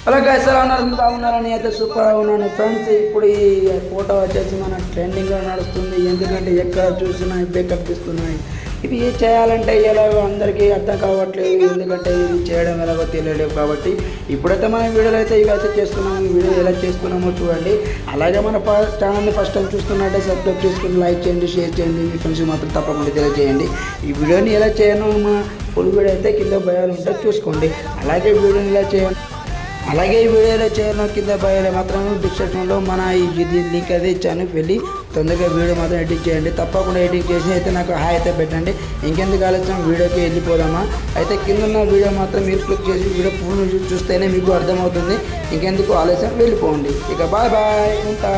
Hello guys, ఎలా ఉన్నారు? బాగున్నారని అయితే సూపర్గా ఉన్నాను ఫ్రెండ్స్. ఇప్పుడు ఈ ఫోటో వచ్చేసి మన ట్రెండింగ్లో నడుస్తుంది. ఎందుకంటే ఎక్కడ చూసినా ఇవే కనిపిస్తున్నాయి. ఇవి చేయాలంటే ఎలాగో అందరికీ అర్థం కావట్లేదు. ఎందుకంటే ఇది చేయడం ఎలాగో తెలియలేదు. కాబట్టి ఇప్పుడైతే మన వీడియోలో అయితే ఇవి అయితే చేస్తున్నాము. ఈ వీడియో ఎలా చేస్తున్నామో చూడండి. అలాగే మన ఛానల్ని ఫస్ట్ టైం చూస్తున్నట్టే సబ్స్క్రైబ్ చేసుకుని లైక్ చేయండి, షేర్ చేయండి, మీ ఫ్రెండ్స్కి మాత్రం తప్పకుండా తెలియజేయండి. ఈ వీడియోని ఎలా చేయను మా ఫుల్ వీడియో అయితే కింద బయాలు ఉంటే చూసుకోండి. అలాగే వీడియోని ఎలా చేయండి, అలాగే ఈ వీడియోలో చేయడం కింద బయాలు మాత్రం డిస్క్రిప్షన్లో మన ఇది లింక్ అయితే ఇచ్చాను. వెళ్ళి తొందరగా వీడియో మాత్రం ఎడిట్ చేయండి. తప్పకుండా ఎడిట్ చేసి అయితే నాకు హాయ్ అయితే పెట్టండి. ఇంకెందుకు ఆలస్యం, వీడియోకి వెళ్ళిపోదామా? అయితే కింద ఉన్న వీడియో మాత్రం మీరు క్లిక్ చేసి వీడియో ఫుల్ చూస్తేనే మీకు అర్థమవుతుంది. ఇంకెందుకు ఆలస్యం, వెళ్ళిపోండి. ఇక బాయ్ బాయ్, ఉంటా.